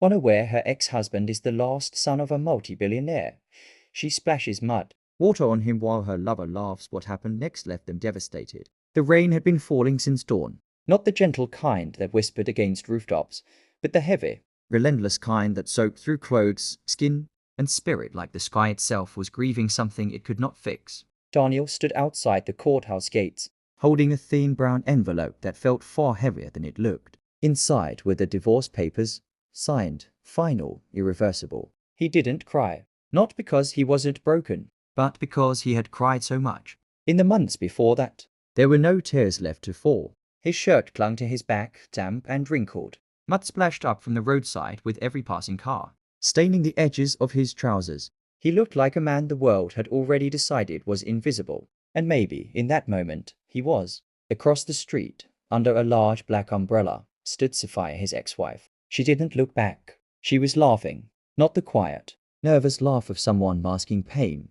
unaware her ex-husband is the last son of a multi-billionaire. She splashes mud, water on him while her lover laughs. What happened next left them devastated. The rain had been falling since dawn. Not the gentle kind that whispered against rooftops, but the heavy, relentless kind that soaked through clothes, skin, and spirit like the sky itself was grieving something it could not fix. Daniel stood outside the courthouse gates, holding a thin brown envelope that felt far heavier than it looked. Inside were the divorce papers, signed, final, irreversible. He didn't cry. Not because he wasn't broken, but because he had cried so much. In the months before that, there were no tears left to fall. His shirt clung to his back, damp and wrinkled. Mud splashed up from the roadside with every passing car, staining the edges of his trousers. He looked like a man the world had already decided was invisible. And maybe, in that moment, he was. Across the street, under a large black umbrella, stood Sophia, his ex-wife. She didn't look back. She was laughing. Not the quiet, nervous laugh of someone masking pain,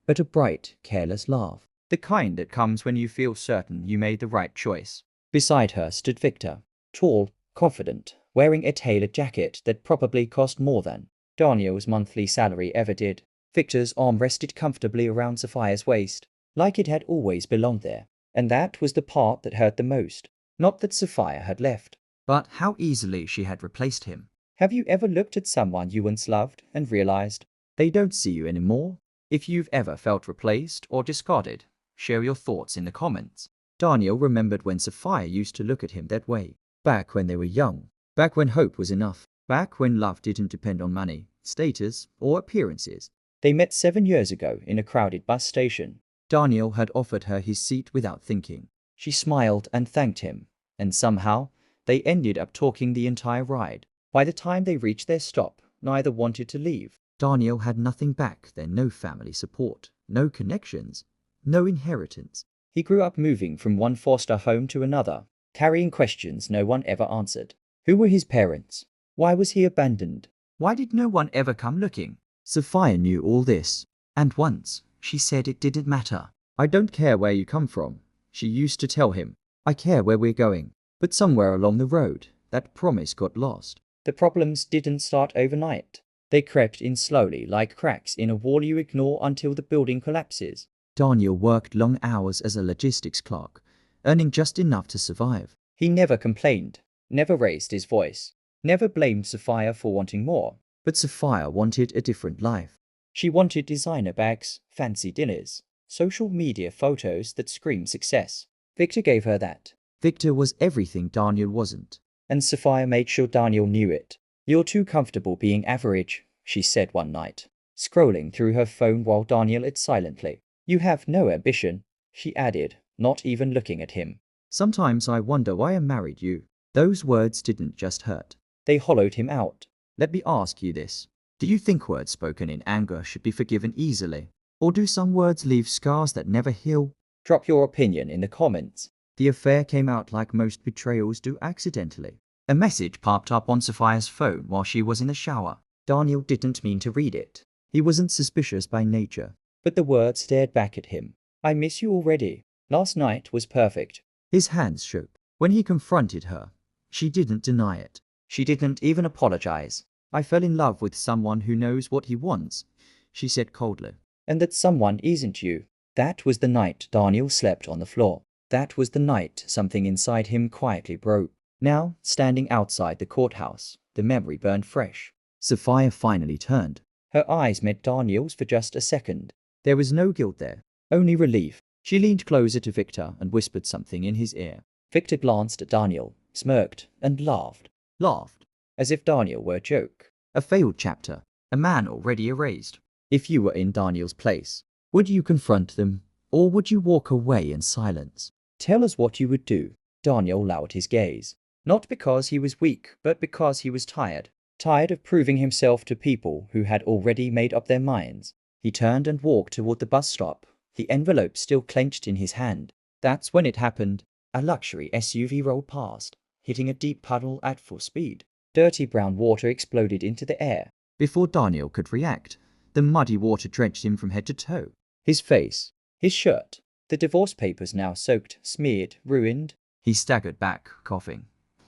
but a bright, careless laugh. The kind that comes when you feel certain you made the right choice. Beside her stood Victor, tall, confident, wearing a tailored jacket that probably cost more than Daniel's monthly salary ever did. Victor's arm rested comfortably around Sophia's waist, like it had always belonged there. And that was the part that hurt the most. Not that Sophia had left, but how easily she had replaced him. Have you ever looked at someone you once loved and realized they don't see you anymore? If you've ever felt replaced or discarded, share your thoughts in the comments. Daniel remembered when Sophia used to look at him that way. Back when they were young. Back when hope was enough. Back when love didn't depend on money, status, or appearances. They met 7 years ago in a crowded bus station. Daniel had offered her his seat without thinking. She smiled and thanked him, and somehow they ended up talking the entire ride. By the time they reached their stop, neither wanted to leave. Daniel had nothing back then, no family support, no connections, no inheritance. He grew up moving from one foster home to another, carrying questions no one ever answered. Who were his parents? Why was he abandoned? Why did no one ever come looking? Sophia knew all this, and once she said it didn't matter. I don't care where you come from, she used to tell him. I care where we're going. But somewhere along the road, that promise got lost. The problems didn't start overnight. They crept in slowly like cracks in a wall you ignore until the building collapses. Daniel worked long hours as a logistics clerk, earning just enough to survive. He never complained, never raised his voice, never blamed Sophia for wanting more. But Sophia wanted a different life. She wanted designer bags, fancy dinners, social media photos that screamed success. Victor gave her that. Victor was everything Daniel wasn't. And Sophia made sure Daniel knew it. You're too comfortable being average, she said one night, scrolling through her phone while Daniel ate silently. You have no ambition, she added, not even looking at him. Sometimes I wonder why I married you. Those words didn't just hurt. They hollowed him out. Let me ask you this. Do you think words spoken in anger should be forgiven easily? Or do some words leave scars that never heal? Drop your opinion in the comments. The affair came out like most betrayals do, accidentally. A message popped up on Sophia's phone while she was in the shower. Daniel didn't mean to read it. He wasn't suspicious by nature. But the words stared back at him. I miss you already. Last night was perfect. His hands shook. When he confronted her, she didn't deny it. She didn't even apologize. I fell in love with someone who knows what he wants, she said coldly. And that someone isn't you. That was the night Daniel slept on the floor. That was the night something inside him quietly broke. Now, standing outside the courthouse, the memory burned fresh. Sophia finally turned. Her eyes met Daniel's for just a second. There was no guilt there, only relief. She leaned closer to Victor and whispered something in his ear. Victor glanced at Daniel, smirked, and laughed. Laughed, as if Daniel were a joke. A failed chapter, a man already erased. If you were in Daniel's place, would you confront them, or would you walk away in silence? Tell us what you would do. Daniel lowered his gaze. Not because he was weak, but because he was tired. Tired of proving himself to people who had already made up their minds. He turned and walked toward the bus stop, the envelope still clenched in his hand. That's when it happened. A luxury SUV rolled past, hitting a deep puddle at full speed. Dirty brown water exploded into the air. Before Daniel could react, the muddy water drenched him from head to toe. His face, his shirt, the divorce papers now soaked, smeared, ruined. He staggered back, coughing,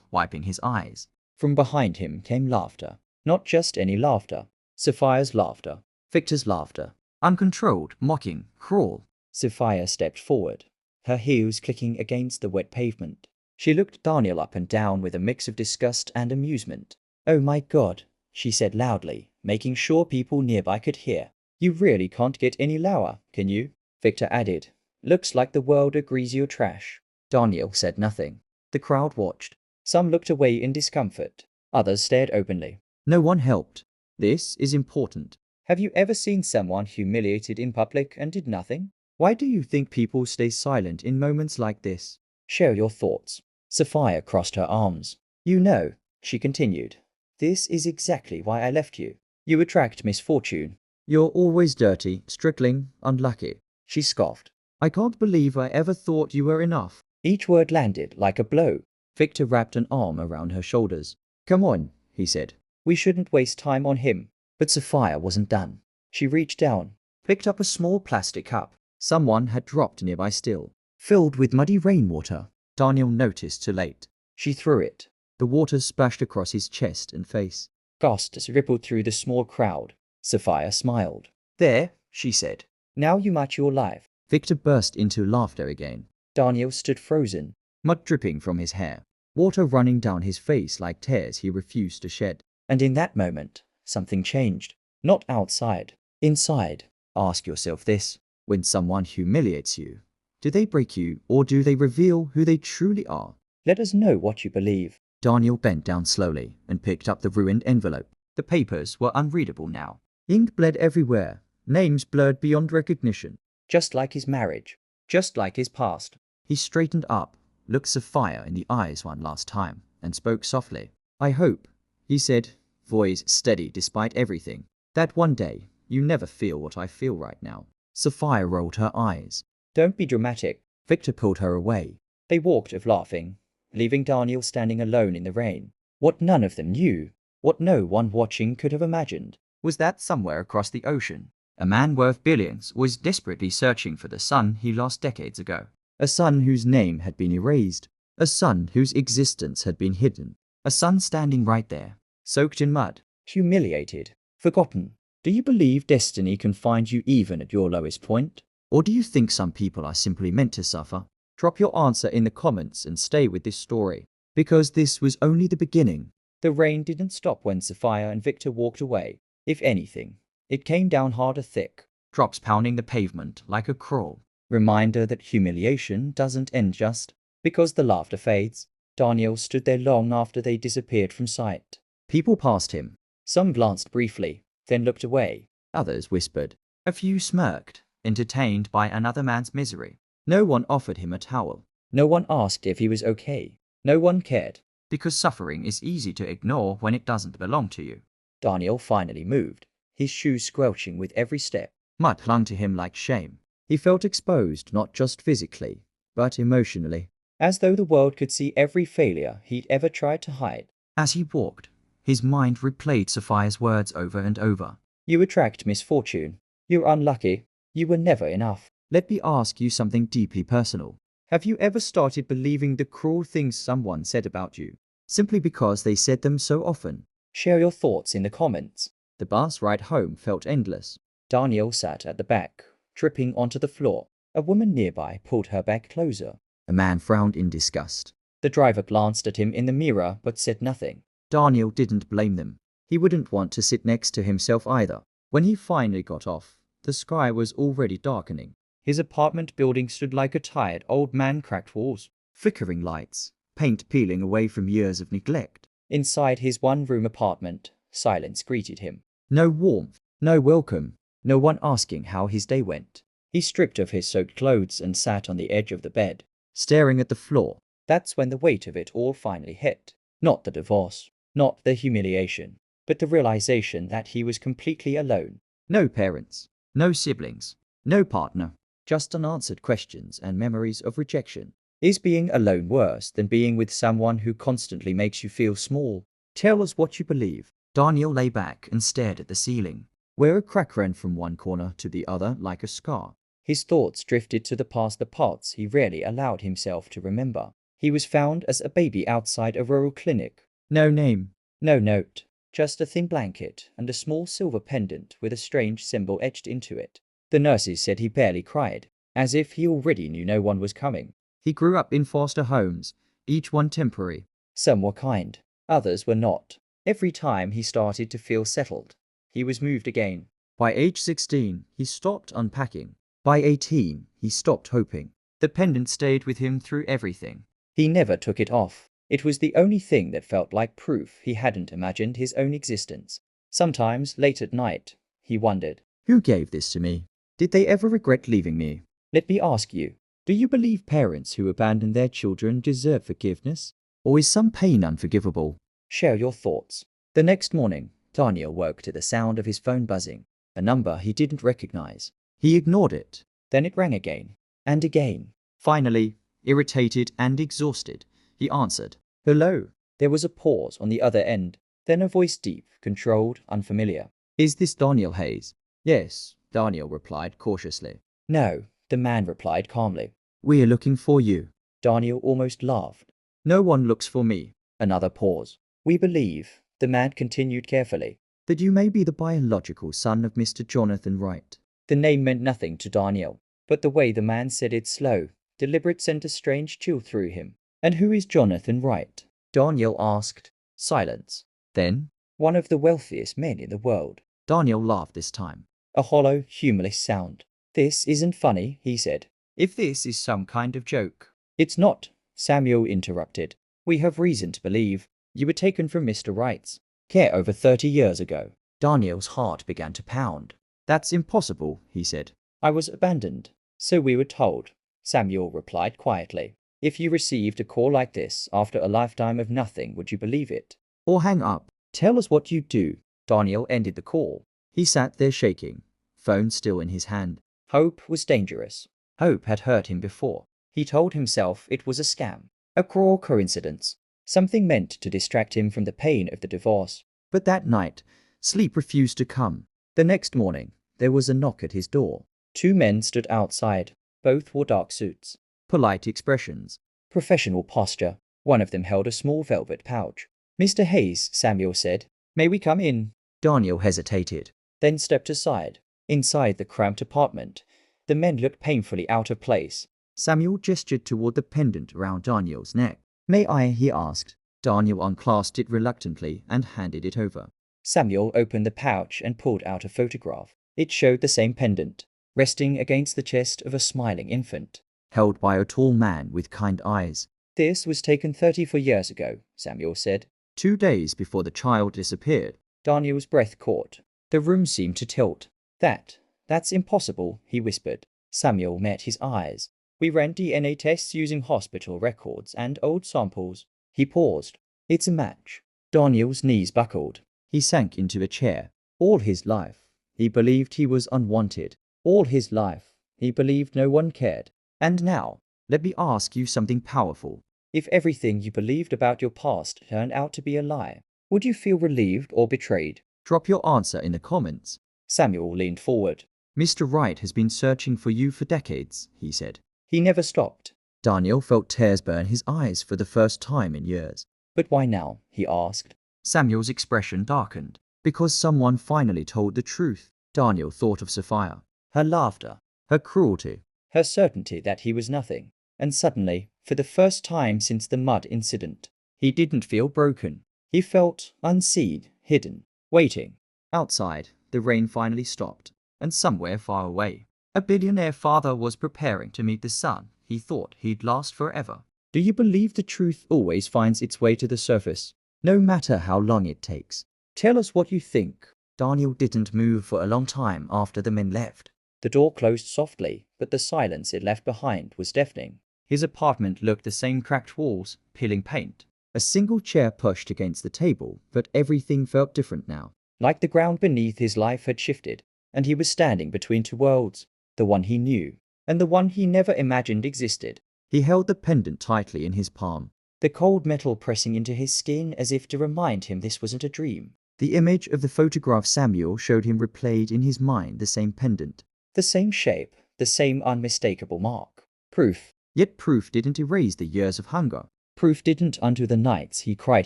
wiping his eyes. From behind him came laughter. Not just any laughter. Sophia's laughter. Victor's laughter. Uncontrolled, mocking, cruel. Sophia stepped forward, her heels clicking against the wet pavement. She looked Daniel up and down with a mix of disgust and amusement. "Oh my God," she said loudly, making sure people nearby could hear. "You really can't get any lower, can you?" Victor added, "Looks like the world agrees you're trash." Daniel said nothing. The crowd watched. Some looked away in discomfort. Others stared openly. No one helped. This is important. Have you ever seen someone humiliated in public and did nothing? Why do you think people stay silent in moments like this? Share your thoughts. Sophia crossed her arms. "You know," she continued, "this is exactly why I left you. You attract misfortune. You're always dirty, struggling, unlucky." She scoffed. "I can't believe I ever thought you were enough." Each word landed like a blow. Victor wrapped an arm around her shoulders. "Come on," he said. "We shouldn't waste time on him." But Sophia wasn't done. She reached down, picked up a small plastic cup someone had dropped nearby still, filled with muddy rainwater. Daniel noticed too late. She threw it. The water splashed across his chest and face. Gasps rippled through the small crowd. Sophia smiled. "There," she said. "Now you match your life." Victor burst into laughter again. Daniel stood frozen, mud dripping from his hair, water running down his face like tears he refused to shed. And in that moment, something changed. Not outside, inside. Ask yourself this. When someone humiliates you, do they break you or do they reveal who they truly are? Let us know what you believe. Daniel bent down slowly and picked up the ruined envelope. The papers were unreadable now. Ink bled everywhere, names blurred beyond recognition. Just like his marriage, just like his past. He straightened up, looked Sophia in the eyes one last time, and spoke softly. "I hope," he said, voice steady despite everything, "that one day you never feel what I feel right now." Sophia rolled her eyes. "Don't be dramatic." Victor pulled her away. They walked off laughing, leaving Daniel standing alone in the rain. What none of them knew, what no one watching could have imagined, was that somewhere across the ocean, a man worth billions was desperately searching for the son he lost decades ago. A son whose name had been erased, a son whose existence had been hidden, a son standing right there, soaked in mud, humiliated, forgotten. Do you believe destiny can find you even at your lowest point? Or do you think some people are simply meant to suffer? Drop your answer in the comments and stay with this story, because this was only the beginning. The rain didn't stop when Sophia and Victor walked away. If anything, it came down harder thick, drops pounding the pavement like a cruel reminder that humiliation doesn't end just because the laughter fades. Daniel stood there long after they disappeared from sight. People passed him. Some glanced briefly, then looked away. Others whispered. A few smirked, entertained by another man's misery. No one offered him a towel. No one asked if he was okay. No one cared. Because suffering is easy to ignore when it doesn't belong to you. Daniel finally moved, his shoes squelching with every step. Mud clung to him like shame. He felt exposed not just physically, but emotionally, as though the world could see every failure he'd ever tried to hide. As he walked, his mind replayed Sophia's words over and over. You attract misfortune. You're unlucky. You were never enough. Let me ask you something deeply personal. Have you ever started believing the cruel things someone said about you, simply because they said them so often? Share your thoughts in the comments. The bus ride home felt endless. Daniel sat at the back, tripping onto the floor. A woman nearby pulled her bag closer. A man frowned in disgust. The driver glanced at him in the mirror but said nothing. Daniel didn't blame them. He wouldn't want to sit next to himself either. When he finally got off, the sky was already darkening. His apartment building stood like a tired old man, cracked walls, flickering lights, paint peeling away from years of neglect. Inside his one-room apartment, silence greeted him. No warmth, no welcome, no one asking how his day went. He stripped off his soaked clothes and sat on the edge of the bed, staring at the floor. That's when the weight of it all finally hit. Not the divorce, not the humiliation, but the realization that he was completely alone. No parents, no siblings, no partner, just unanswered questions and memories of rejection. Is being alone worse than being with someone who constantly makes you feel small? Tell us what you believe. Daniel lay back and stared at the ceiling, where a crack ran from one corner to the other like a scar. His thoughts drifted to the past, the parts he rarely allowed himself to remember. He was found as a baby outside a rural clinic. No name, no note, just a thin blanket and a small silver pendant with a strange symbol etched into it. The nurses said he barely cried, as if he already knew no one was coming. He grew up in foster homes, each one temporary. Some were kind, others were not. Every time he started to feel settled, he was moved again. By age 16, he stopped unpacking. By 18, he stopped hoping. The pendant stayed with him through everything. He never took it off. It was the only thing that felt like proof he hadn't imagined his own existence. Sometimes, late at night, he wondered, who gave this to me? Did they ever regret leaving me? Let me ask you, do you believe parents who abandon their children deserve forgiveness? Or is some pain unforgivable? Share your thoughts. The next morning, Daniel woke to the sound of his phone buzzing, a number he didn't recognize. He ignored it. Then it rang again, and again. Finally, irritated and exhausted, he answered. Hello. There was a pause on the other end, then a voice deep, controlled, unfamiliar. Is this Daniel Hayes? Yes, Daniel replied cautiously. No, the man replied calmly. We're looking for you. Daniel almost laughed. No one looks for me. Another pause. We believe, the man continued carefully, that you may be the biological son of Mr. Jonathan Wright. The name meant nothing to Daniel, but the way the man said it slow, deliberate sent a strange chill through him. And who is Jonathan Wright? Daniel asked. Silence. Then, one of the wealthiest men in the world. Daniel laughed this time. A hollow, humorless sound. This isn't funny, he said. If this is some kind of joke. It's not, Samuel interrupted. We have reason to believe you were taken from Mr. Wright's care over 30 years ago. Daniel's heart began to pound. That's impossible, he said. I was abandoned. So we were told, Samuel replied quietly. If you received a call like this after a lifetime of nothing, would you believe it? Or hang up? Tell us what you'd do. Daniel ended the call. He sat there shaking, phone still in his hand. Hope was dangerous. Hope had hurt him before. He told himself it was a scam, a cruel coincidence, something meant to distract him from the pain of the divorce. But that night, sleep refused to come. The next morning, there was a knock at his door. Two men stood outside. Both wore dark suits. Polite expressions, professional posture. One of them held a small velvet pouch. Mr. Hayes, Samuel said. May we come in? Daniel hesitated, then stepped aside. Inside the cramped apartment, the men looked painfully out of place. Samuel gestured toward the pendant around Daniel's neck. May I? He asked. Daniel unclasped it reluctantly and handed it over. Samuel opened the pouch and pulled out a photograph. It showed the same pendant, resting against the chest of a smiling infant, held by a tall man with kind eyes. This was taken 34 years ago, Samuel said. 2 days before the child disappeared. Daniel's breath caught. The room seemed to tilt. That's impossible, he whispered. Samuel met his eyes. We ran DNA tests using hospital records and old samples. He paused. It's a match. Daniel's knees buckled. He sank into a chair. All his life, he believed he was unwanted. All his life, he believed no one cared. And now, let me ask you something powerful. If everything you believed about your past turned out to be a lie, would you feel relieved or betrayed? Drop your answer in the comments. Samuel leaned forward. Mr. Wright has been searching for you for decades, he said. He never stopped. Daniel felt tears burn his eyes for the first time in years. But why now? He asked. Samuel's expression darkened. Because someone finally told the truth. Daniel thought of Sophia. Her laughter. Her cruelty. Her certainty that he was nothing. And suddenly, for the first time since the mud incident, he didn't feel broken. He felt unseen, hidden, waiting. Outside, the rain finally stopped, and somewhere far away, a billionaire father was preparing to meet the son he thought he'd last forever. Do you believe the truth always finds its way to the surface, no matter how long it takes? Tell us what you think. Daniel didn't move for a long time after the men left. The door closed softly, but the silence it left behind was deafening. His apartment looked the same: cracked walls, peeling paint. A single chair pushed against the table, but everything felt different now. Like the ground beneath his life had shifted, and he was standing between two worlds, the one he knew, and the one he never imagined existed. He held the pendant tightly in his palm, the cold metal pressing into his skin as if to remind him this wasn't a dream. The image of the photograph Samuel showed him replayed in his mind, the same pendant, the same shape, the same unmistakable mark. Proof. Yet proof didn't erase the years of hunger. Proof didn't undo the nights he cried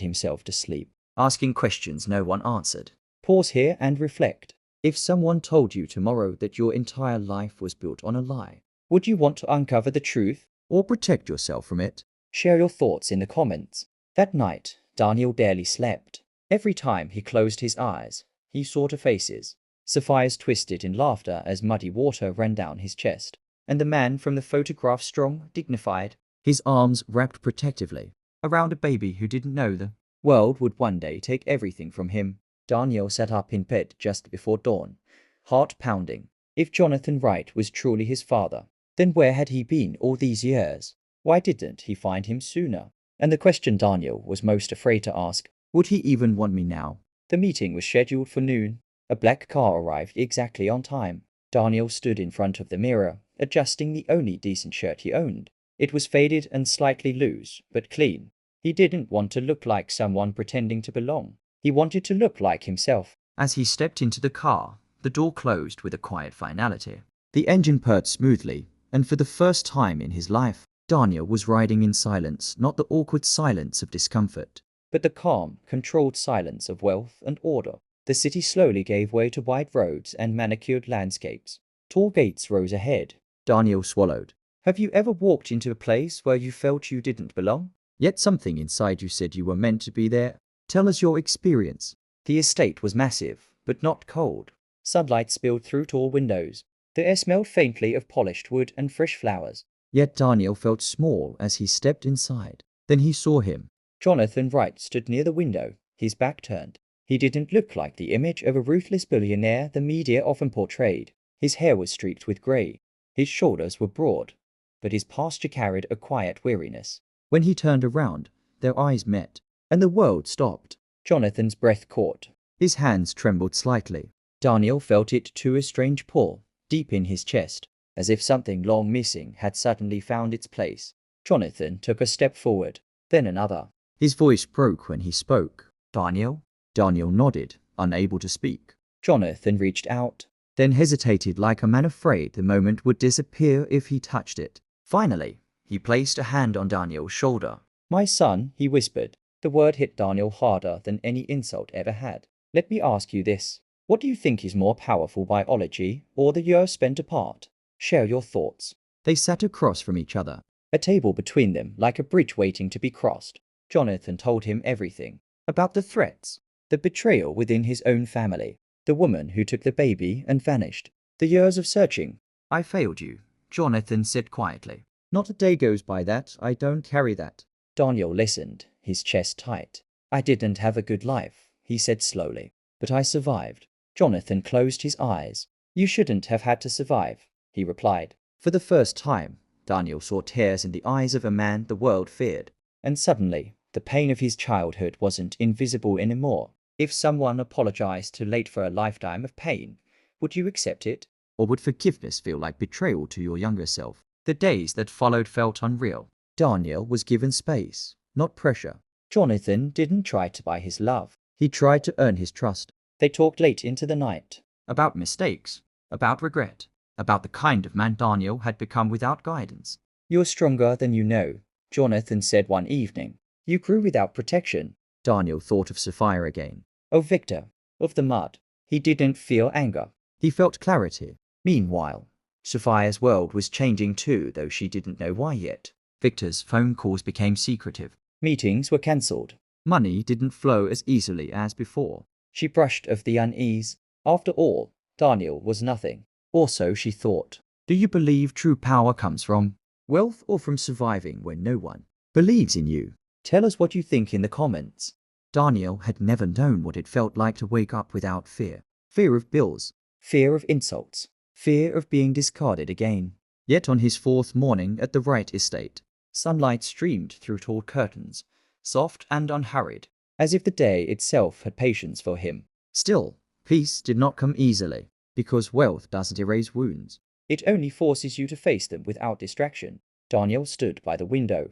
himself to sleep. asking questions no one answered. Pause here and reflect. If someone told you tomorrow that your entire life was built on a lie, would you want to uncover the truth or protect yourself from it? Share your thoughts in the comments. That night, Daniel barely slept. Every time he closed his eyes, he saw the faces. Sapphire's twisted in laughter as muddy water ran down his chest, and the man from the photograph strong, dignified, his arms wrapped protectively around a baby who didn't know the world would one day take everything from him. Daniel sat up in bed just before dawn, heart pounding. If Jonathan Wright was truly his father, then where had he been all these years? Why didn't he find him sooner? And the question Daniel was most afraid to ask, would he even want me now? The meeting was scheduled for noon. A black car arrived exactly on time. Daniel stood in front of the mirror, adjusting the only decent shirt he owned. It was faded and slightly loose, but clean. He didn't want to look like someone pretending to belong. He wanted to look like himself. As he stepped into the car, the door closed with a quiet finality. The engine purred smoothly, and for the first time in his life, Daniel was riding in silence, not the awkward silence of discomfort, but the calm, controlled silence of wealth and order. The city slowly gave way to wide roads and manicured landscapes. Tall gates rose ahead. Daniel swallowed. Have you ever walked into a place where you felt you didn't belong? Yet something inside you said you were meant to be there? Tell us your experience. The estate was massive, but not cold. Sunlight spilled through tall windows. The air smelled faintly of polished wood and fresh flowers. Yet Daniel felt small as he stepped inside. Then he saw him. Jonathan Wright stood near the window, his back turned. He didn't look like the image of a ruthless billionaire the media often portrayed. His hair was streaked with grey. His shoulders were broad, but his posture carried a quiet weariness. When he turned around, their eyes met, and the world stopped. Jonathan's breath caught. His hands trembled slightly. Daniel felt it too, a strange pull, deep in his chest, as if something long missing had suddenly found its place. Jonathan took a step forward, then another. His voice broke when he spoke. Daniel? Daniel nodded, unable to speak. Jonathan reached out, then hesitated like a man afraid the moment would disappear if he touched it. Finally, he placed a hand on Daniel's shoulder. My son, he whispered. The word hit Daniel harder than any insult ever had. Let me ask you this. What do you think is more powerful, biology or the years spent apart? Share your thoughts. They sat across from each other, a table between them like a bridge waiting to be crossed. Jonathan told him everything. About the threats, the betrayal within his own family, the woman who took the baby and vanished, the years of searching. I failed you, Jonathan said quietly. Not a day goes by that I don't carry that. Daniel listened, his chest tight. I didn't have a good life, he said slowly, but I survived. Jonathan closed his eyes. You shouldn't have had to survive, he replied. For the first time, Daniel saw tears in the eyes of a man the world feared. And suddenly, the pain of his childhood wasn't invisible anymore. If someone apologized too late for a lifetime of pain, would you accept it? Or would forgiveness feel like betrayal to your younger self? The days that followed felt unreal. Daniel was given space, not pressure. Jonathan didn't try to buy his love. He tried to earn his trust. They talked late into the night. About mistakes, about regret, about the kind of man Daniel had become without guidance. You're stronger than you know, Jonathan said one evening. You grew without protection. Daniel thought of Sapphire again. Of Victor, of the mud. He didn't feel anger. He felt clarity. Meanwhile, Sapphire's world was changing too, though she didn't know why yet. Victor's phone calls became secretive. Meetings were cancelled. Money didn't flow as easily as before. She brushed off the unease. After all, Daniel was nothing. Also, she thought, do you believe true power comes from wealth or from surviving when no one believes in you? Tell us what you think in the comments. Daniel had never known what it felt like to wake up without fear. Fear of bills, fear of insults, fear of being discarded again. Yet on his fourth morning at the Wright estate, sunlight streamed through tall curtains, soft and unhurried, as if the day itself had patience for him. Still, peace did not come easily, because wealth doesn't erase wounds. It only forces you to face them without distraction. Daniel stood by the window,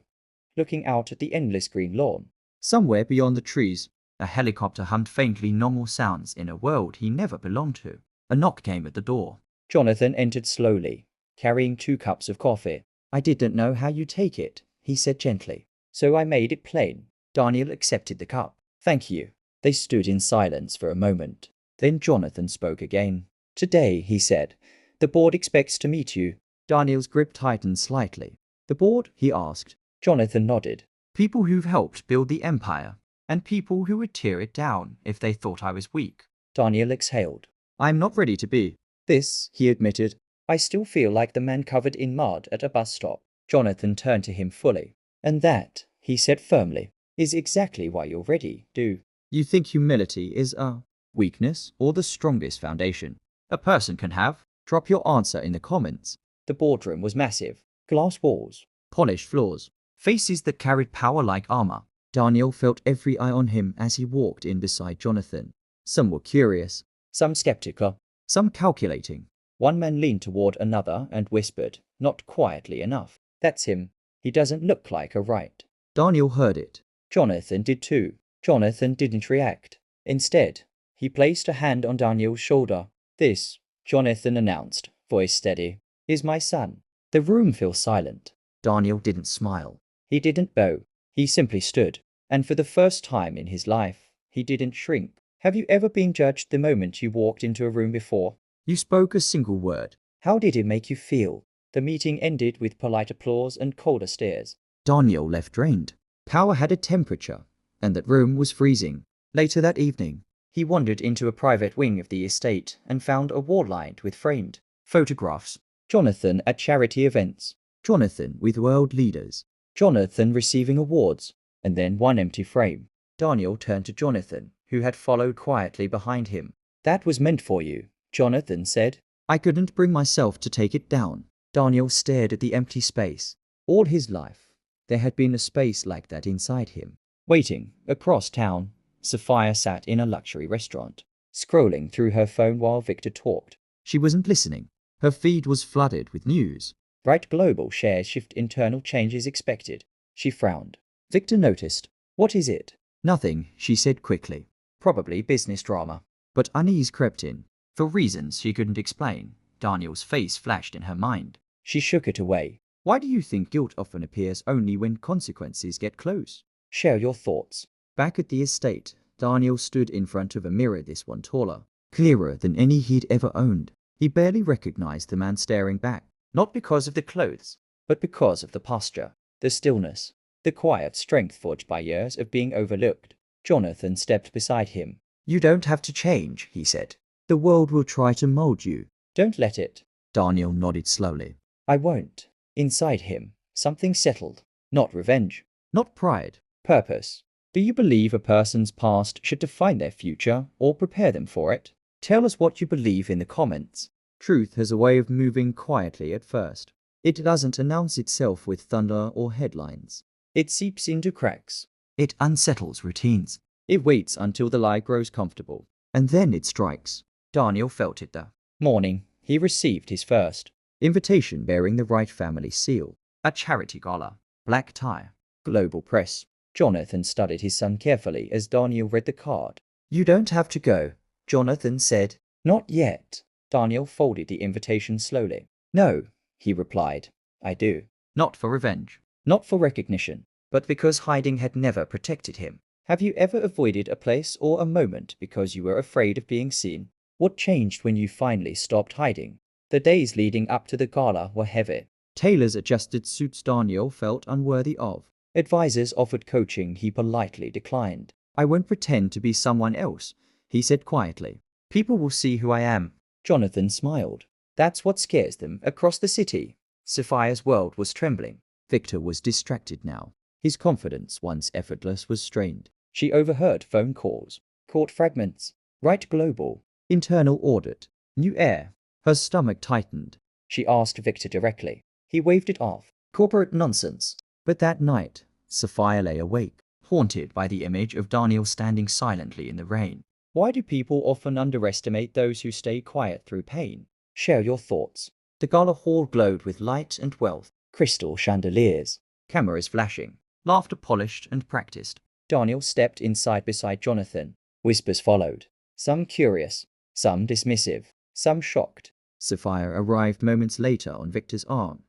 looking out at the endless green lawn. Somewhere beyond the trees, a helicopter hummed faintly normal sounds in a world he never belonged to. A knock came at the door. Jonathan entered slowly, carrying 2 cups of coffee. I didn't know how you take it, he said gently, so I made it plain. Daniel accepted the cup. Thank you. They stood in silence for a moment. Then Jonathan spoke again. "Today," he said, "the board expects to meet you." Daniel's grip tightened slightly. "The board?" he asked. Jonathan nodded. "People who've helped build the empire, and people who would tear it down if they thought I was weak." Daniel exhaled. "I'm not ready to be this," he admitted. "I still feel like the man covered in mud at a bus stop." Jonathan turned to him fully. "And that," he said firmly, "is exactly why you're ready. Do you think humility is a weakness or the strongest foundation a person can have? Drop your answer in the comments." The boardroom was massive. Glass walls, polished floors, faces that carried power like armor. Daniel felt every eye on him as he walked in beside Jonathan. Some were curious, some skeptical, some calculating. One man leaned toward another and whispered, not quietly enough, "That's him. He doesn't look like a right." Daniel heard it. Jonathan did too. Jonathan didn't react. Instead, he placed a hand on Daniel's shoulder. "This," Jonathan announced, voice steady, "is my son." The room fell silent. Daniel didn't smile. He didn't bow. He simply stood. And for the first time in his life, he didn't shrink. Have you ever been judged the moment you walked into a room before you spoke a single word? How did it make you feel? The meeting ended with polite applause and colder stares. Daniel left drained. Power had a temperature, and that room was freezing. Later that evening, he wandered into a private wing of the estate and found a wall lined with framed photographs. Jonathan at charity events. Jonathan with world leaders. Jonathan receiving awards. And then one empty frame. Daniel turned to Jonathan, who had followed quietly behind him. "That was meant for you," Jonathan said. "I couldn't bring myself to take it down." Daniel stared at the empty space. All his life, there had been a space like that inside him. Waiting, across town, Sophia sat in a luxury restaurant, scrolling through her phone while Victor talked. She wasn't listening. Her feed was flooded with news. Bright global shares shift, internal changes expected. She frowned. Victor noticed. "What is it?" "Nothing," she said quickly. "Probably business drama." But unease crept in. For reasons she couldn't explain, Daniel's face flashed in her mind. She shook it away. "Why do you think guilt often appears only when consequences get close? Share your thoughts." Back at the estate, Daniel stood in front of a mirror, this one taller, clearer than any he'd ever owned. He barely recognized the man staring back, not because of the clothes, but because of the posture, the stillness, the quiet strength forged by years of being overlooked. Jonathan stepped beside him. "You don't have to change," he said. "The world will try to mold you. Don't let it." Daniel nodded slowly. "I won't." Inside him, something settled. Not revenge, not pride, purpose. Do you believe a person's past should define their future or prepare them for it? Tell us what you believe in the comments. Truth has a way of moving quietly at first. It doesn't announce itself with thunder or headlines. It seeps into cracks. It unsettles routines. It waits until the lie grows comfortable. And then it strikes. Daniel felt it that morning. He received his first invitation bearing the right family seal. A charity gala. Black tie. Global press. Jonathan studied his son carefully as Daniel read the card. "You don't have to go," Jonathan said. "Not yet." Daniel folded the invitation slowly. "No," he replied. "I do. Not for revenge. Not for recognition. But because hiding had never protected him. Have you ever avoided a place or a moment because you were afraid of being seen? What changed when you finally stopped hiding? The days leading up to the gala were heavy. Tailors adjusted suits Daniel felt unworthy of. Advisors offered coaching he politely declined. "I won't pretend to be someone else," he said quietly. "People will see who I am." Jonathan smiled. "That's what scares them across the city." Sophia's world was trembling. Victor was distracted now. His confidence, once effortless, was strained. She overheard phone calls, caught fragments. Right global. Internal audit. New air. Her stomach tightened. She asked Victor directly. He waved it off. Corporate nonsense. But that night, Sophia lay awake, haunted by the image of Daniel standing silently in the rain. Why do people often underestimate those who stay quiet through pain? Share your thoughts. The gala hall glowed with light and wealth. Crystal chandeliers. Cameras flashing. Laughter polished and practiced. Daniel stepped inside beside Jonathan. Whispers followed. Some curious, some dismissive, some shocked. Sophia arrived moments later on Victor's arm,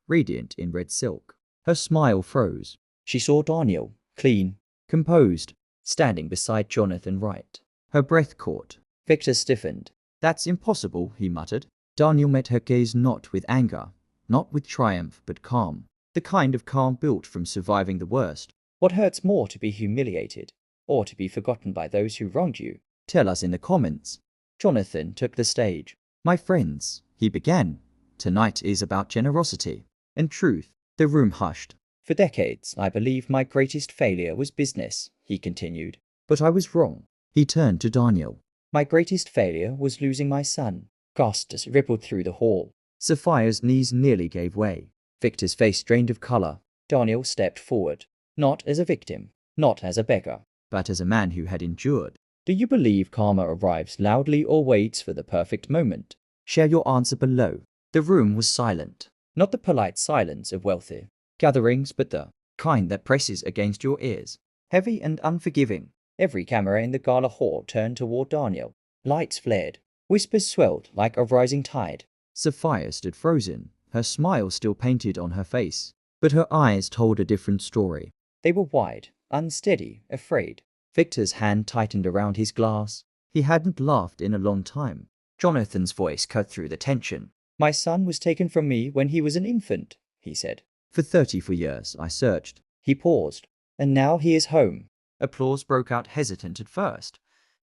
radiant in red silk. Her smile froze. She saw Daniel, clean, composed, standing beside Jonathan Wright. Her breath caught. Victor stiffened. "That's impossible," he muttered. Daniel met her gaze not with anger, not with triumph, but calm. The kind of calm built from surviving the worst. What hurts more, to be humiliated, or to be forgotten by those who wronged you? Tell us in the comments. Jonathan took the stage. "My friends," he began, "tonight is about generosity and truth." The room hushed. "For decades, I believed my greatest failure was business," he continued. "But I was wrong." He turned to Daniel. "My greatest failure was losing my son." Gasps rippled through the hall. Sophia's knees nearly gave way. Victor's face drained of color. Daniel stepped forward, not as a victim, not as a beggar, but as a man who had endured. "Do you believe karma arrives loudly or waits for the perfect moment?" Share your answer below. The room was silent. Not the polite silence of wealthy gatherings, but the kind that presses against your ears. Heavy and unforgiving. Every camera in the gala hall turned toward Daniel. Lights flared. Whispers swelled like a rising tide. Sophia stood frozen, her smile still painted on her face. But her eyes told a different story. They were wide, unsteady, afraid. Victor's hand tightened around his glass. He hadn't laughed in a long time. Jonathan's voice cut through the tension. "My son was taken from me when he was an infant," he said. "For 34 years I searched." He paused. "And now he is home." Applause broke out, hesitant at first,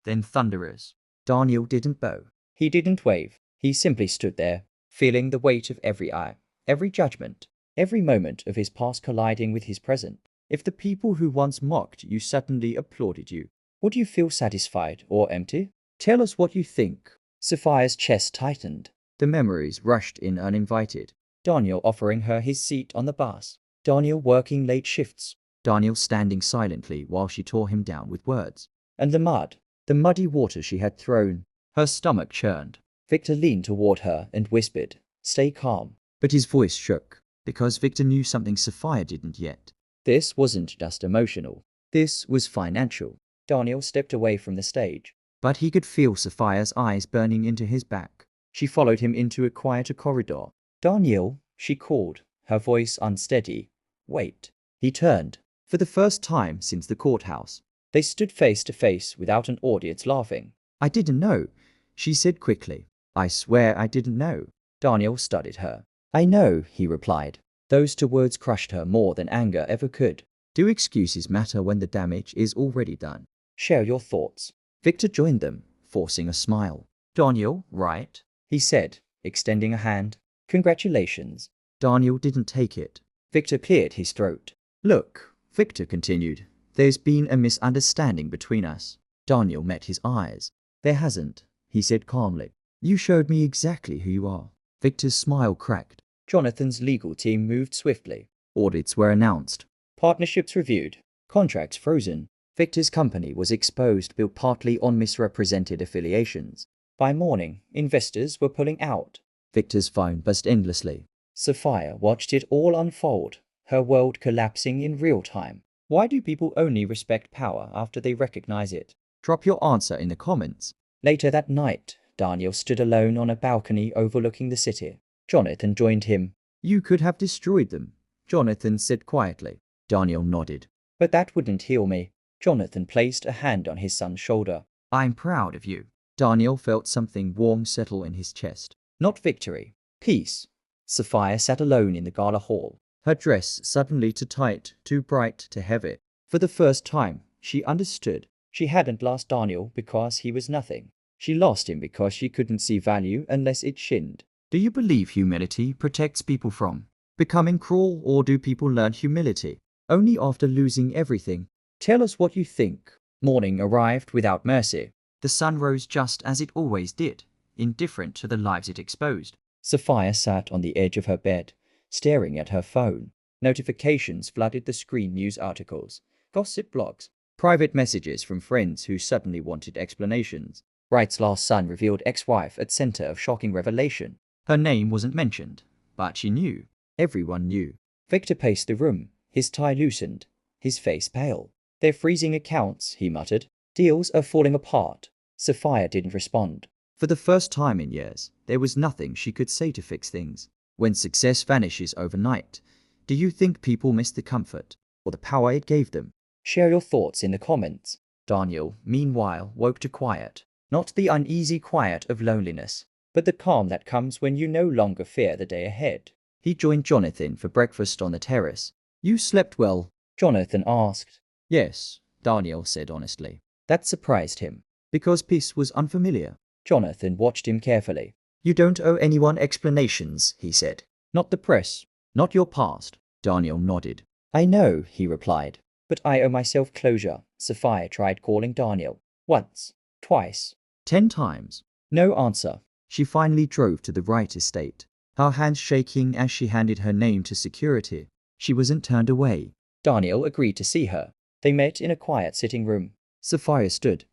then thunderous. Daniel didn't bow. He didn't wave. He simply stood there, feeling the weight of every eye, every judgment, every moment of his past colliding with his present. If the people who once mocked you suddenly applauded you, would you feel satisfied or empty? Tell us what you think. Sophia's chest tightened. The memories rushed in uninvited. Daniel offering her his seat on the bus. Daniel working late shifts. Daniel standing silently while she tore him down with words. And the mud, the muddy water she had thrown. Her stomach churned. Victor leaned toward her and whispered, "Stay calm." But his voice shook, because Victor knew something Sophia didn't yet. This wasn't just emotional. This was financial. Daniel stepped away from the stage, but he could feel Sophia's eyes burning into his back. She followed him into a quieter corridor. "Daniel," she called, her voice unsteady. "Wait." He turned. For the first time since the courthouse, they stood face to face without an audience laughing. "I didn't know," she said quickly. "I swear I didn't know." Daniel studied her. "I know," he replied. Those two words crushed her more than anger ever could. Do excuses matter when the damage is already done? Share your thoughts. Victor joined them, forcing a smile. "Daniel, right?" he said, extending a hand. "Congratulations." Daniel didn't take it. Victor cleared his throat. "Look," Victor continued, "there's been a misunderstanding between us." Daniel met his eyes. "There hasn't," he said calmly. "You showed me exactly who you are." Victor's smile cracked. Jonathan's legal team moved swiftly. Audits were announced. Partnerships reviewed. Contracts frozen. Victor's company was exposed, built partly on misrepresented affiliations. By morning, investors were pulling out. Victor's phone buzzed endlessly. Sophia watched it all unfold, her world collapsing in real time. Why do people only respect power after they recognize it? Drop your answer in the comments. Later that night, Daniel stood alone on a balcony overlooking the city. Jonathan joined him. "You could have destroyed them," Jonathan said quietly. Daniel nodded. "But that wouldn't heal me." Jonathan placed a hand on his son's shoulder. "I'm proud of you." Daniel felt something warm settle in his chest. Not victory. Peace. Sophia sat alone in the gala hall. Her dress suddenly too tight, too bright, too heavy. For the first time, she understood. She hadn't lost Daniel because he was nothing. She lost him because she couldn't see value unless it shinned. Do you believe humility protects people from becoming cruel, or do people learn humility only after losing everything? Tell us what you think. Morning arrived without mercy. The sun rose just as it always did, indifferent to the lives it exposed. Sophia sat on the edge of her bed, staring at her phone. Notifications flooded the screen: news articles, gossip blogs, private messages from friends who suddenly wanted explanations. Wright's last son revealed ex-wife at center of shocking revelation. Her name wasn't mentioned, but she knew. Everyone knew. Victor paced the room, his tie loosened, his face pale. "They're freezing accounts," he muttered. "Deals are falling apart." Sophia didn't respond. For the first time in years, there was nothing she could say to fix things. When success vanishes overnight, do you think people miss the comfort or the power it gave them? Share your thoughts in the comments. Daniel, meanwhile, woke to quiet. Not the uneasy quiet of loneliness, but the calm that comes when you no longer fear the day ahead. He joined Jonathan for breakfast on the terrace. "You slept well?" Jonathan asked. "Yes," Daniel said honestly. That surprised him, because peace was unfamiliar. Jonathan watched him carefully. "You don't owe anyone explanations," he said. "Not the press, not your past." Daniel nodded. "I know," he replied, "but I owe myself closure." Sophia tried calling Daniel. Once, twice, 10 times. No answer. She finally drove to the right estate, her hands shaking as she handed her name to security. She wasn't turned away. Daniel agreed to see her. They met in a quiet sitting room. Sophia stood,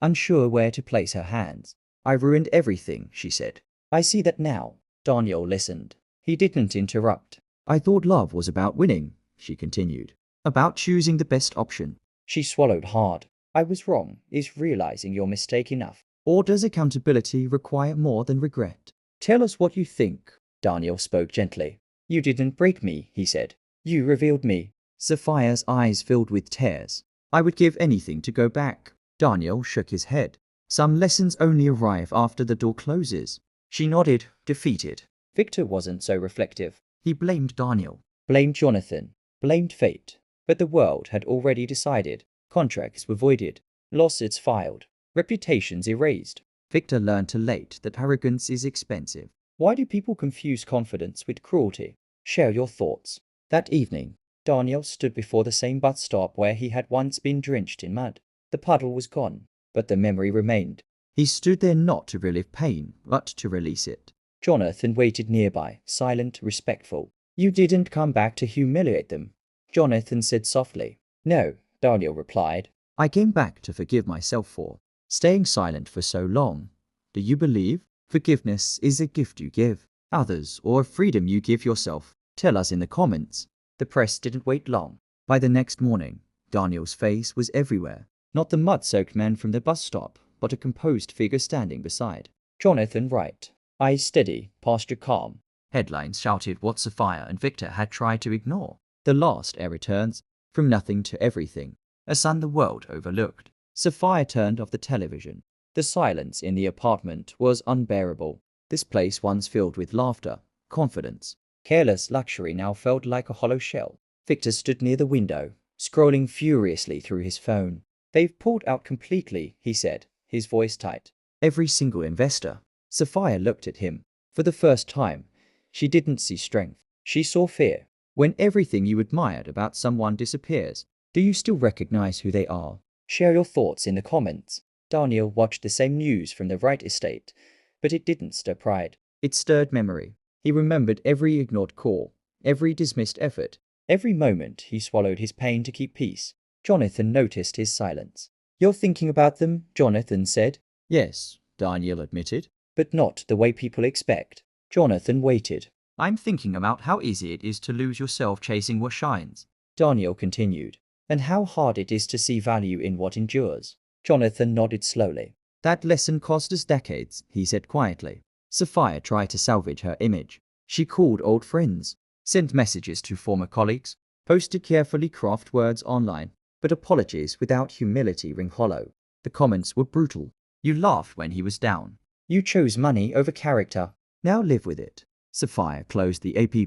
unsure where to place her hands. "I ruined everything," she said. "I see that now." Daniel listened. He didn't interrupt. "I thought love was about winning," she continued. "About choosing the best option." She swallowed hard. "I was wrong. Is realizing your mistake enough? Or does accountability require more than regret?" "Tell us what you think." Daniel spoke gently. "You didn't break me," he said. "You revealed me." Sophia's eyes filled with tears. "I would give anything to go back." Daniel shook his head. "Some lessons only arrive after the door closes." She nodded, defeated. Victor wasn't so reflective. He blamed Daniel, blamed Jonathan, blamed fate. But the world had already decided. Contracts were voided, lawsuits filed, reputations erased. Victor learned too late that arrogance is expensive. Why do people confuse confidence with cruelty? Share your thoughts. That evening, Daniel stood before the same bus stop where he had once been drenched in mud. The puddle was gone, but the memory remained. He stood there not to relive pain, but to release it. Jonathan waited nearby, silent, respectful. "You didn't come back to humiliate them," Jonathan said softly. "No," Daniel replied. "I came back to forgive myself for staying silent for so long." Do you believe forgiveness is a gift you give others or a freedom you give yourself? Tell us in the comments. The press didn't wait long. By the next morning, Daniel's face was everywhere. Not the mud-soaked man from the bus stop, but a composed figure standing beside. Jonathan Wright. Eyes steady, posture calm. Headlines shouted what Sophia and Victor had tried to ignore. The last heir returns, from nothing to everything. A son the world overlooked. Sophia turned off the television. The silence in the apartment was unbearable. This place once filled with laughter, confidence, careless luxury now felt like a hollow shell. Victor stood near the window, scrolling furiously through his phone. "They've pulled out completely," he said, his voice tight. "Every single investor." Sophia looked at him. For the first time, she didn't see strength. She saw fear. When everything you admired about someone disappears, do you still recognize who they are? Share your thoughts in the comments. Daniel watched the same news from the Wright estate, but it didn't stir pride. It stirred memory. He remembered every ignored call, every dismissed effort, every moment he swallowed his pain to keep peace. Jonathan noticed his silence. "You're thinking about them," Jonathan said. "Yes," Daniel admitted, "but not the way people expect." Jonathan waited. "I'm thinking about how easy it is to lose yourself chasing what shines," Daniel continued, "and how hard it is to see value in what endures." Jonathan nodded slowly. "That lesson cost us decades," he said quietly. Sophia tried to salvage her image. She called old friends, sent messages to former colleagues, posted carefully crafted words online, but apologies without humility ring hollow. The comments were brutal. "You laughed when he was down. You chose money over character. Now live with it." Sophia closed the app,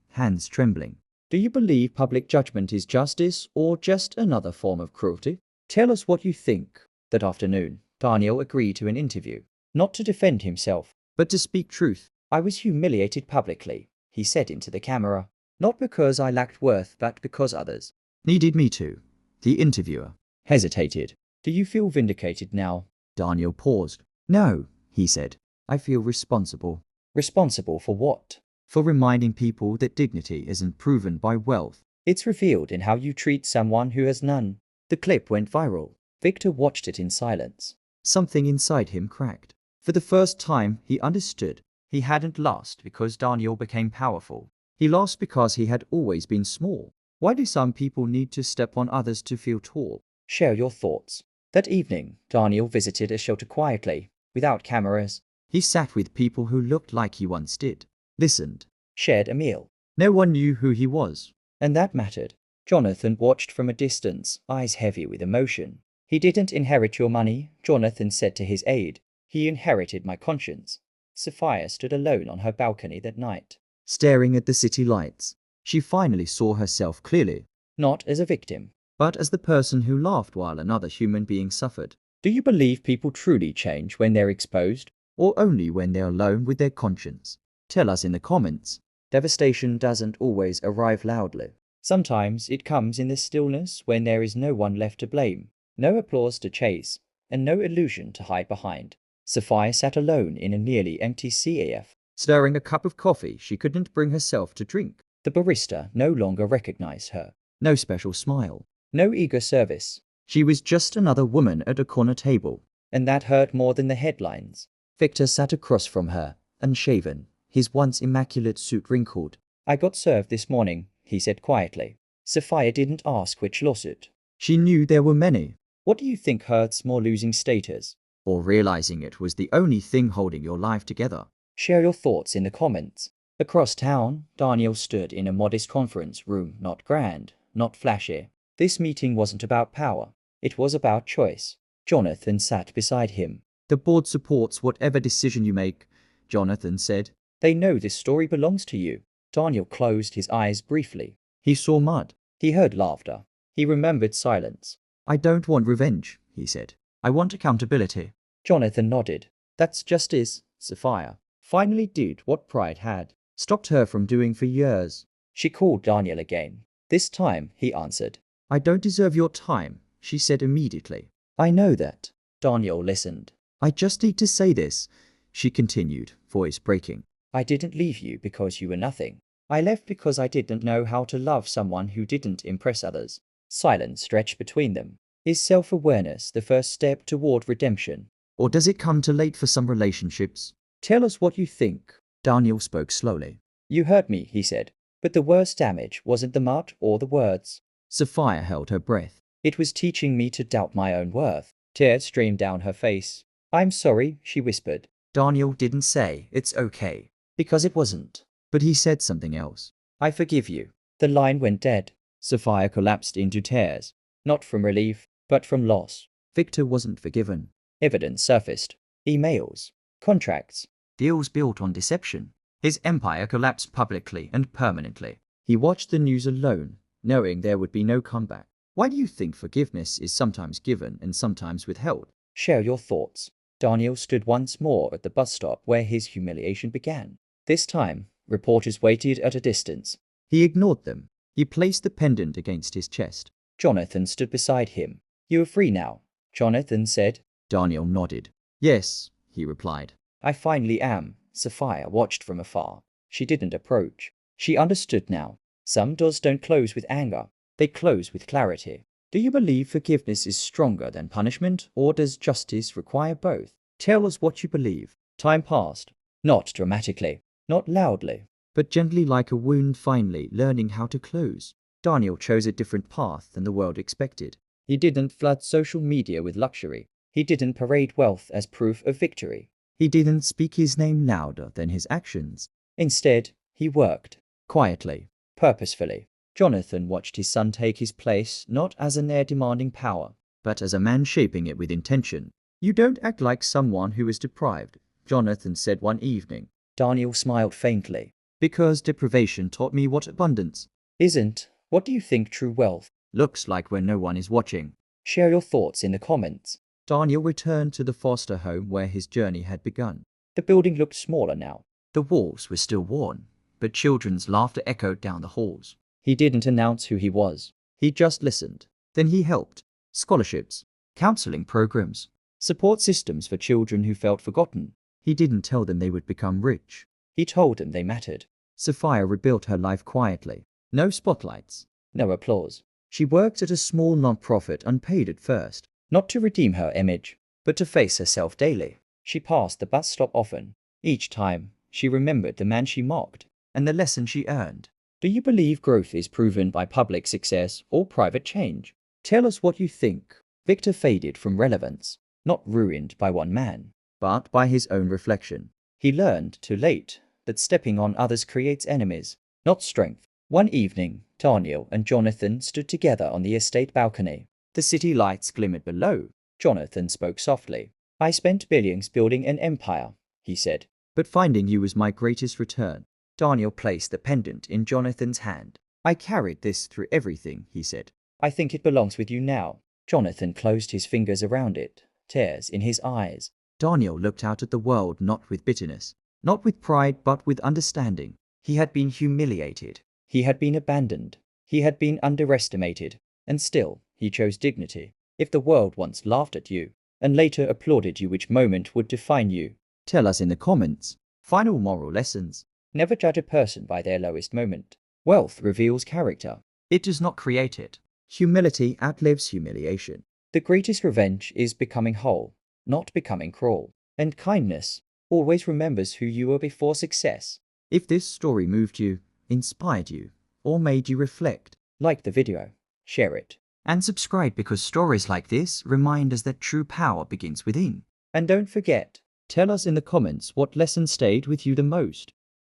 hands trembling. "Do you believe public judgment is justice or just another form of cruelty? Tell us what you think." That afternoon, Daniel agreed to an interview, not to defend himself, but to speak truth. "I was humiliated publicly," he said into the camera, "not because I lacked worth, but because others needed me to." The interviewer hesitated. "Do you feel vindicated now?" Daniel paused. "No," he said. "I feel responsible." Responsible for what? For reminding people that dignity isn't proven by wealth. It's revealed in how you treat someone who has none. The clip went viral. Victor watched it in silence. Something inside him cracked. For the first time, he understood. He hadn't lost because Daniel became powerful. He lost because he had always been small. Why do some people need to step on others to feel tall? Share your thoughts. That evening, Daniel visited a shelter quietly, without cameras. He sat with people who looked like he once did, listened, shared a meal. No one knew who he was, and that mattered. Jonathan watched from a distance, eyes heavy with emotion. He didn't inherit your money, Jonathan said to his aide. He inherited my conscience. Sophia stood alone on her balcony that night, staring at the city lights. She finally saw herself clearly, not as a victim, but as the person who laughed while another human being suffered. Do you believe people truly change when they're exposed, or only when they're alone with their conscience? Tell us in the comments. Devastation doesn't always arrive loudly. Sometimes it comes in the stillness when there is no one left to blame, no applause to chase, and no illusion to hide behind. Sophia sat alone in a nearly empty CAF, stirring a cup of coffee she couldn't bring herself to drink. The barista no longer recognized her. No special smile, no eager service. She was just another woman at a corner table, and that hurt more than the headlines. Victor sat across from her, unshaven, his once immaculate suit wrinkled. I got served this morning, he said quietly. Sophia didn't ask which lawsuit. She knew there were many. What do you think hurts more, losing status, or realizing it was the only thing holding your life together? Share your thoughts in the comments. Across town, Daniel stood in a modest conference room, not grand, not flashy. This meeting wasn't about power. It was about choice. Jonathan sat beside him. The board supports whatever decision you make, Jonathan said. They know this story belongs to you. Daniel closed his eyes briefly. He saw mud. He heard laughter. He remembered silence. I don't want revenge, he said. I want accountability. Jonathan nodded. That's justice, Sophia finally did what pride had stopped her from doing for years. She called Daniel again. This time, he answered. I don't deserve your time, she said immediately. I know that. Daniel listened. I just need to say this, she continued, voice breaking. I didn't leave you because you were nothing. I left because I didn't know how to love someone who didn't impress others. Silence stretched between them. Is self-awareness the first step toward redemption? Or does it come too late for some relationships? Tell us what you think. Daniel spoke slowly. You heard me, he said. But the worst damage wasn't the mud or the words. Sophia held her breath. It was teaching me to doubt my own worth. Tears streamed down her face. I'm sorry, she whispered. Daniel didn't say, it's okay, because it wasn't. But he said something else. I forgive you. The line went dead. Sophia collapsed into tears. Not from relief, but from loss. Victor wasn't forgiven. Evidence surfaced. Emails. Contracts. Deals built on deception. His empire collapsed publicly and permanently. He watched the news alone, knowing there would be no comeback. Why do you think forgiveness is sometimes given and sometimes withheld? Share your thoughts. Daniel stood once more at the bus stop where his humiliation began. This time, reporters waited at a distance. He ignored them. He placed the pendant against his chest. Jonathan stood beside him. You are free now, Jonathan said. Daniel nodded. Yes, he replied. I finally am. Sophia watched from afar. She didn't approach. She understood now. Some doors don't close with anger. They close with clarity. Do you believe forgiveness is stronger than punishment, or does justice require both? Tell us what you believe. Time passed. Not dramatically, not loudly, but gently, like a wound finally learning how to close. Daniel chose a different path than the world expected. He didn't flood social media with luxury. He didn't parade wealth as proof of victory. He didn't speak his name louder than his actions. Instead, he worked, quietly, purposefully. Jonathan watched his son take his place not as an heir demanding power, but as a man shaping it with intention. You don't act like someone who is deprived, Jonathan said one evening. Daniel smiled faintly. Because deprivation taught me what abundance isn't. What do you think true wealth looks like when no one is watching? Share your thoughts in the comments. Daniel returned to the foster home where his journey had begun. The building looked smaller now. The walls were still worn, but children's laughter echoed down the halls. He didn't announce who he was. He just listened. Then he helped. Scholarships, counseling programs, support systems for children who felt forgotten. He didn't tell them they would become rich. He told them they mattered. Sophia rebuilt her life quietly. No spotlights, no applause. She worked at a small non-profit, unpaid at first, not to redeem her image, but to face herself daily. She passed the bus stop often. Each time, she remembered the man she mocked and the lesson she earned. Do you believe growth is proven by public success or private change? Tell us what you think. Victor faded from relevance, not ruined by one man, but by his own reflection. He learned too late that stepping on others creates enemies, not strength. One evening, Daniel and Jonathan stood together on the estate balcony. The city lights glimmered below. Jonathan spoke softly. I spent billions building an empire, he said, but finding you was my greatest return. Daniel placed the pendant in Jonathan's hand. I carried this through everything, he said. I think it belongs with you now. Jonathan closed his fingers around it, tears in his eyes. Daniel looked out at the world not with bitterness, not with pride, but with understanding. He had been humiliated. He had been abandoned. He had been underestimated. And still, he chose dignity. If the world once laughed at you, and later applauded you, which moment would define you? Tell us in the comments. Final moral lessons. Never judge a person by their lowest moment. Wealth reveals character. It does not create it. Humility outlives humiliation. The greatest revenge is becoming whole, not becoming cruel. And kindness always remembers who you were before success. If this story moved you, inspired you, or made you reflect, like the video, share it, and subscribe, because stories like this remind us that true power begins within. And don't forget, tell us in the comments what lesson stayed with you the most.